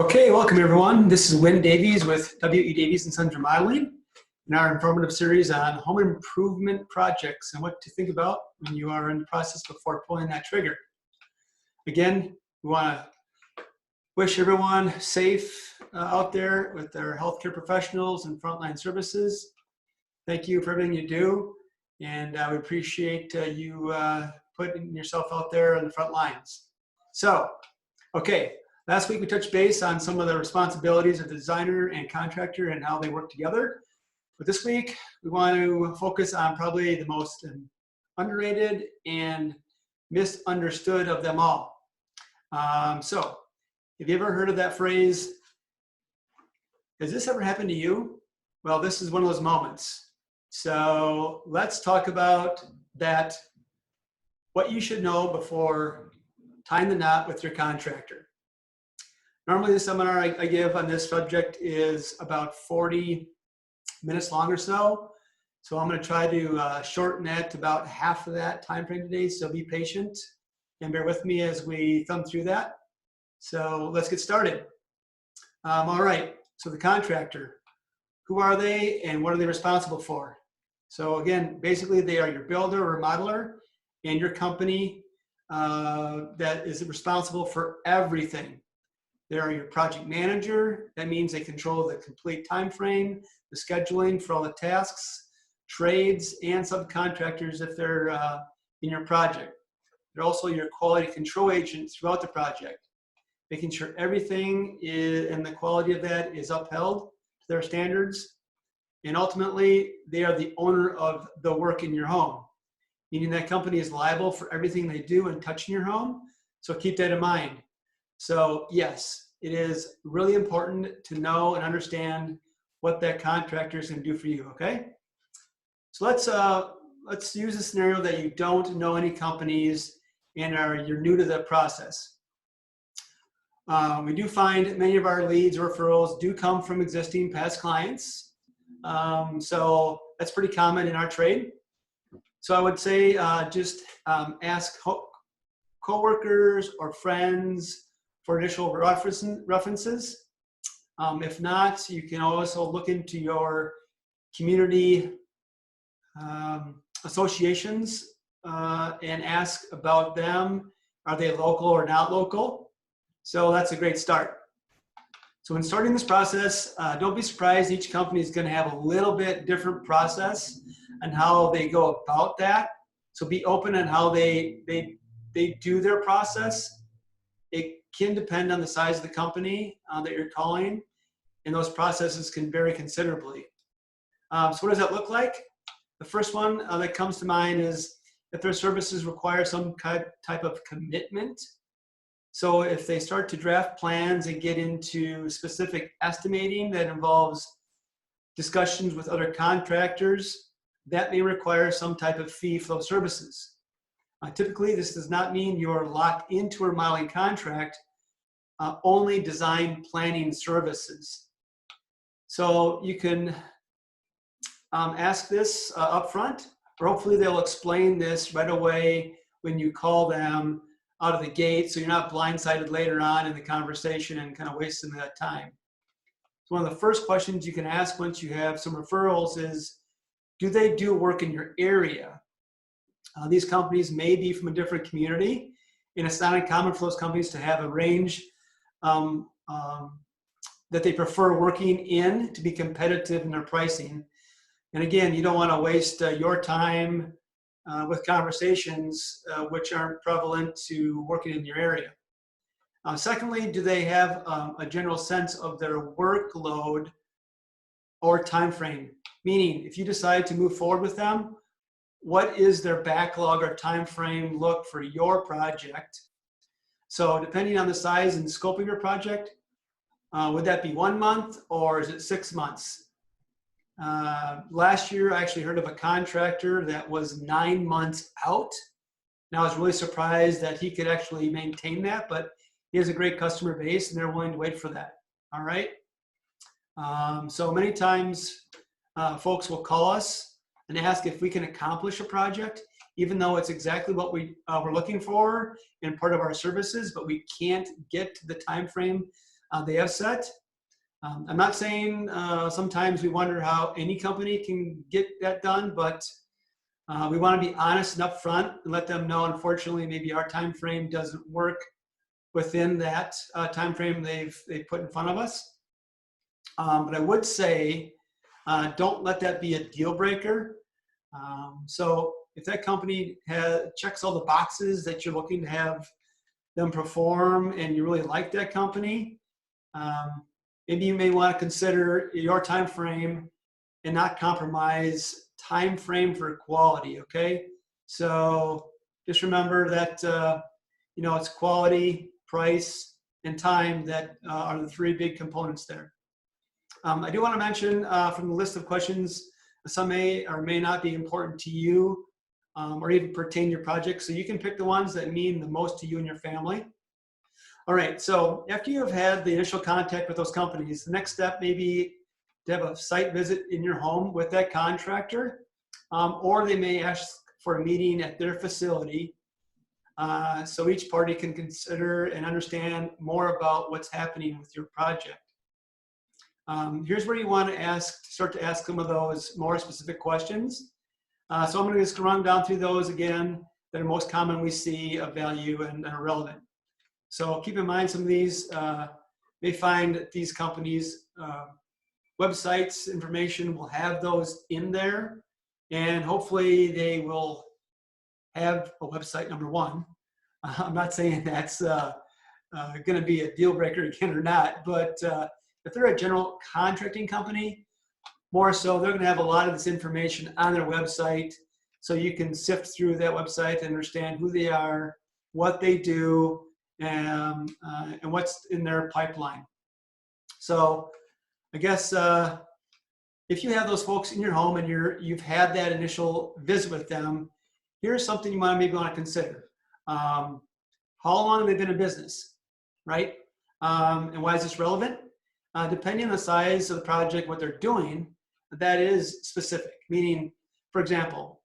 Okay, welcome everyone. This is Wynn Davies with W.E. Davies and Sons Remodeling in our informative series on home improvement projects and what to think about when you are in the process before pulling that trigger. Again, we want to wish everyone safe out there with their healthcare professionals and frontline services. Thank you for everything you do, and we appreciate you putting yourself out there on the front lines. So, okay. Last week we touched base on some of the responsibilities of the designer and contractor and how they work together. But this week we want to focus on probably the most underrated and misunderstood of them all. So, have you ever heard of that phrase, has this ever happened to you? Well, this is one of those moments. So let's talk about that, what you should know before tying the knot with your contractor. Normally the seminar I give on this subject is about 40 minutes long or so. So I'm going to try to shorten that to about half of that time frame today. So be patient and bear with me as we thumb through that. So let's get started. All right, so the contractor, who are they and what are they responsible for? So again, basically they are your builder or remodeler and your company that is responsible for everything. They are your project manager. That means they control the complete time frame, the scheduling for all the tasks, trades, and subcontractors if they're in your project. They're also your quality control agent throughout the project, making sure everything and the quality of that is upheld to their standards. And ultimately, they are the owner of the work in your home, meaning that company is liable for everything they do and touch in your home. So keep that in mind. So yes, it is really important to know and understand what that contractor is going to do for you, okay? So let's use a scenario that you don't know any companies and you're new to the process. We do find many of our leads or referrals do come from existing past clients. So that's pretty common in our trade. So I would say just ask coworkers or friends for additional references. If not, you can also look into your community associations and ask about them. Are they local or not local? So that's a great start. So when starting this process, don't be surprised. Each company is going to have a little bit different process and how they go about that. So be open on how they do their process. It can depend on the size of the company that you're calling, and those processes can vary considerably. So what does that look like? The first one that comes to mind is if their services require some type of commitment. So if they start to draft plans and get into specific estimating that involves discussions with other contractors, that may require some type of fee for those services. Typically, this does not mean you're locked into a remodeling contract, only design planning services. So you can ask this up front, or hopefully they'll explain this right away when you call them out of the gate, so you're not blindsided later on in the conversation and kind of wasting that time. So one of the first questions you can ask once you have some referrals is, do they do work in your area? These companies may be from a different community, and it's not uncommon for those companies to have a range that they prefer working in to be competitive in their pricing. And again, you don't want to waste your time with conversations which aren't prevalent to working in your area. Secondly, do they have a general sense of their workload or time frame? Meaning, if you decide to move forward with them, what is their backlog or time frame look for your project? So depending on the size and scope of your project, would that be 1 month or is it 6 months? Last year, I actually heard of a contractor that was 9 months out. Now I was really surprised that he could actually maintain that, but he has a great customer base and they're willing to wait for that. All right. So many times folks will call us and ask if we can accomplish a project, even though it's exactly what we're looking for in part of our services, but we can't get to the time frame they have set. I'm not saying sometimes we wonder how any company can get that done, but we want to be honest and upfront and let them know, unfortunately, maybe our time frame doesn't work within that time frame they've put in front of us. But I would say, don't let that be a deal breaker. So if that company checks all the boxes that you're looking to have them perform and you really like that company, maybe you may want to consider your time frame and not compromise time frame for quality, okay? So just remember that, it's quality, price, and time that are the three big components there. I do want to mention from the list of questions, some may or may not be important to you or even pertain to your project. So you can pick the ones that mean the most to you and your family. All right, so after you have had the initial contact with those companies, the next step may be to have a site visit in your home with that contractor, or they may ask for a meeting at their facility so each party can consider and understand more about what's happening with your project. Here's where you want to start to ask some of those more specific questions. So I'm going to just run down through those again that are most common we see of value and are relevant. So keep in mind some of these may find that these companies' websites information will have those in there, and hopefully they will have a website, number one. I'm not saying that's going to be a deal breaker again or not, but if they're a general contracting company, more so, they're going to have a lot of this information on their website, so you can sift through that website and understand who they are, what they do, and what's in their pipeline. So I guess if you have those folks in your home and you've had that initial visit with them, here's something you might maybe want to consider. How long have they been in business, right? And why is this relevant? Depending on the size of the project, what they're doing, that is specific. Meaning, for example,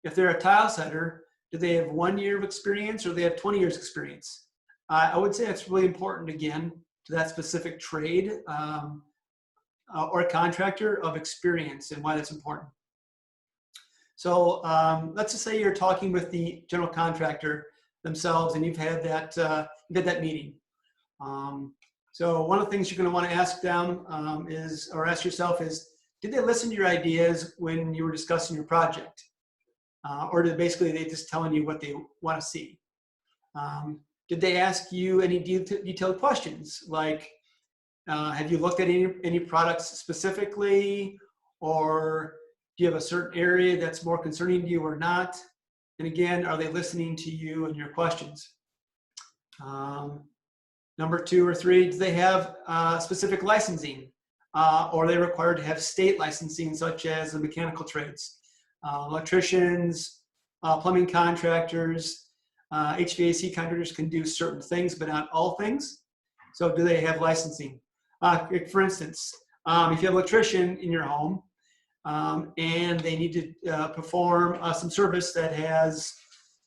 if they're a tile setter, do they have 1 year of experience or do they have 20 years experience? I would say it's really important, again, to that specific trade or contractor of experience and why that's important. So let's just say you're talking with the general contractor themselves and you've had that meeting. So one of the things you're going to want to ask them ask yourself is, did they listen to your ideas when you were discussing your project? Or did basically they just telling you what they want to see? Did they ask you any detailed questions? Like, have you looked at any products specifically? Or do you have a certain area that's more concerning to you or not? And again, are they listening to you and your questions? Number 2 or 3, do they have specific licensing? Or are they required to have state licensing, such as the mechanical trades? Electricians, plumbing contractors, HVAC contractors can do certain things, but not all things. So do they have licensing? For instance, if you have an electrician in your home and they need to perform some service that has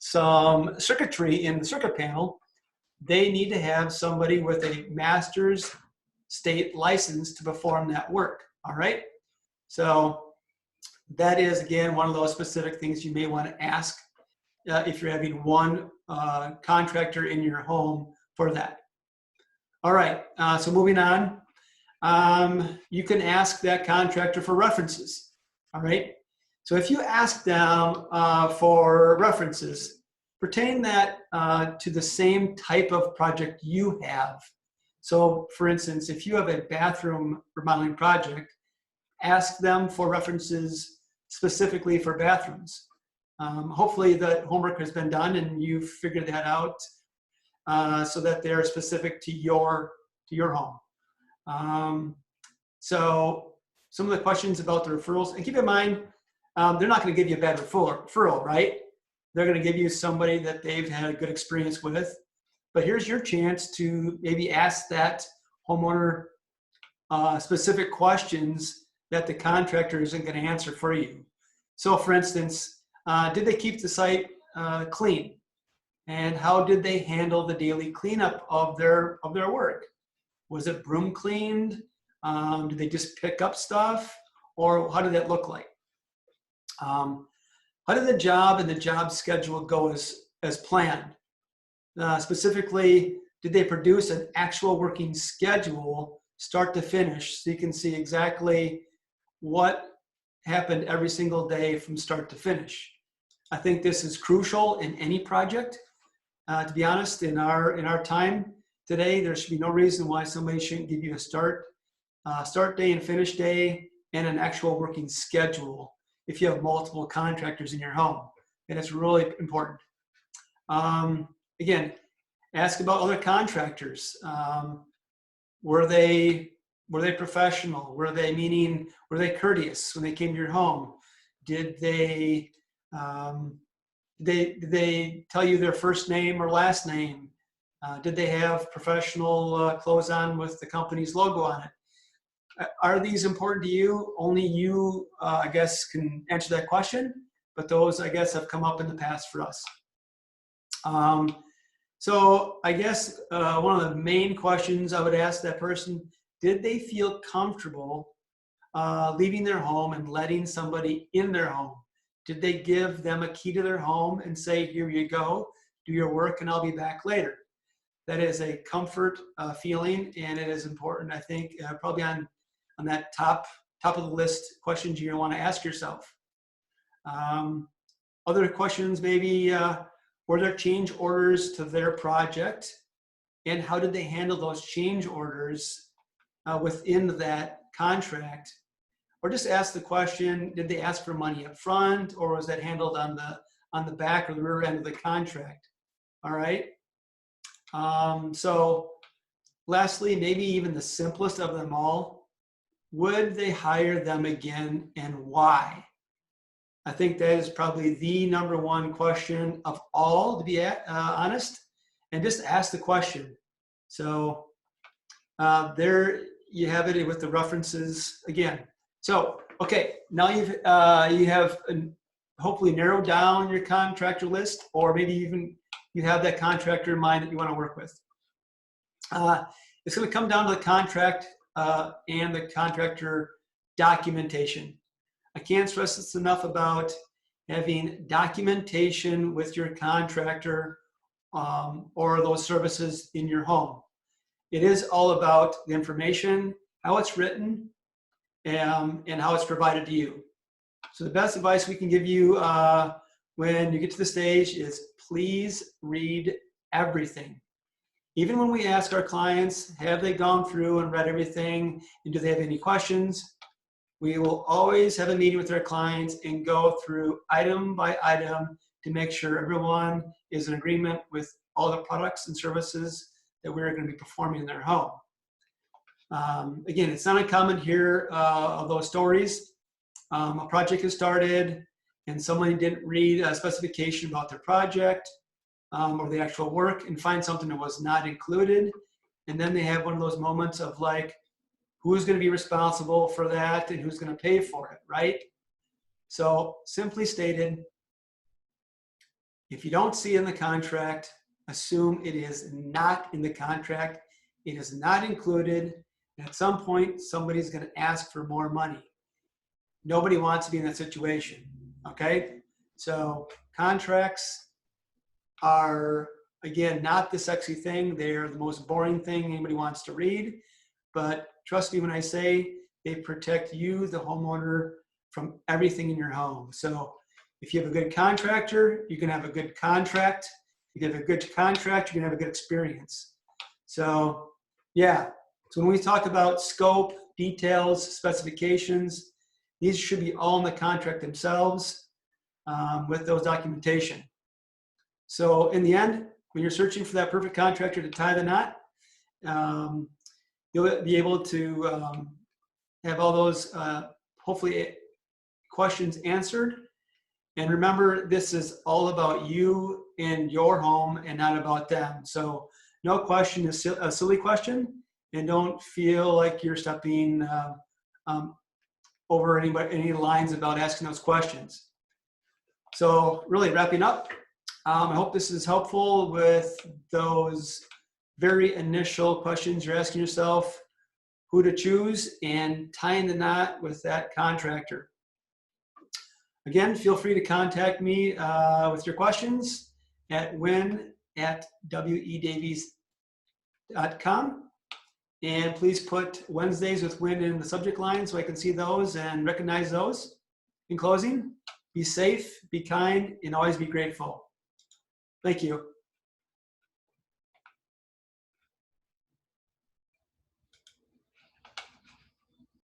some circuitry in the circuit panel, they need to have somebody with a master's state license to perform that work, all right? So that is, again, one of those specific things you may want to ask if you're having one contractor in your home for that. All right, so moving on, you can ask that contractor for references, all right? So if you ask them for references, pertain that to the same type of project you have. So for instance, if you have a bathroom remodeling project, ask them for references specifically for bathrooms. Hopefully that homework has been done and you've figured that out so that they're specific to your home. So some of the questions about the referrals, and keep in mind, they're not going to give you a bad referral, right? They're going to give you somebody that they've had a good experience with. But here's your chance to maybe ask that homeowner specific questions that the contractor isn't going to answer for you. So for instance, did they keep the site clean? And how did they handle the daily cleanup of their work? Was it broom cleaned? Did they just pick up stuff? Or how did that look like? How did the job and the job schedule go as planned? Specifically, did they produce an actual working schedule start to finish so you can see exactly what happened every single day from start to finish? I think this is crucial in any project. To be honest, in our time today, there should be no reason why somebody shouldn't give you a start day and finish day and an actual working schedule if you have multiple contractors in your home. And it's really important. Again, ask about other contractors. Were they professional? Were they courteous when they came to your home? Did they tell you their first name or last name? Did they have professional clothes on with the company's logo on it? Are these important to you? Only you, I guess, can answer that question, but those, I guess, have come up in the past for us. So I guess one of the main questions I would ask that person, did they feel comfortable leaving their home and letting somebody in their home? Did they give them a key to their home and say, here you go, do your work and I'll be back later? That is a comfort feeling, and it is important, I think, probably on that top of the list questions you're gonna wanna ask yourself. Other questions maybe, were there change orders to their project, and how did they handle those change orders within that contract? Or just ask the question, did they ask for money up front, or was that handled on the back or the rear end of the contract? All right. So lastly, maybe even the simplest of them all, would they hire them again and why? I think that is probably the number one question of all, to be honest, and just ask the question. So there you have it with the references again. So, okay, now you have hopefully narrowed down your contractor list, or maybe even you have that contractor in mind that you want to work with. It's going to come down to the contract and the contractor documentation. I can't stress this enough about having documentation with your contractor or those services in your home. It is all about the information, how it's written, and how it's provided to you. So the best advice we can give you when you get to the stage is please read everything. Even when we ask our clients, have they gone through and read everything, and do they have any questions? We will always have a meeting with our clients and go through item by item to make sure everyone is in agreement with all the products and services that we're going to be performing in their home. Again, it's not uncommon to hear of those stories. A project has started and someone didn't read a specification about their project or the actual work and find something that was not included. And then they have one of those moments of like, who's going to be responsible for that and who's going to pay for it, right? So simply stated, if you don't see it in the contract, assume it is not in the contract. It is not included. And at some point, somebody's going to ask for more money. Nobody wants to be in that situation, okay? So contracts are, again, not the sexy thing. They're the most boring thing anybody wants to read. But trust me when I say they protect you, the homeowner, from everything in your home. So if you have a good contractor, you can have a good contract. If you have a good contract, you can have a good experience. So yeah, so when we talk about scope, details, specifications, these should be all in the contract themselves with those documentation. So in the end, when you're searching for that perfect contractor to tie the knot, you'll be able to have all those, hopefully, questions answered. And remember, this is all about you and your home and not about them. So no question is a silly question, and don't feel like you're stepping over any lines about asking those questions. So really wrapping up, I hope this is helpful with those very initial questions you're asking yourself, who to choose, and tying the knot with that contractor. Again, feel free to contact me with your questions at wynn@wedavies.com. And please put Wednesdays with Wynn in the subject line so I can see those and recognize those. In closing, be safe, be kind, and always be grateful. Thank you.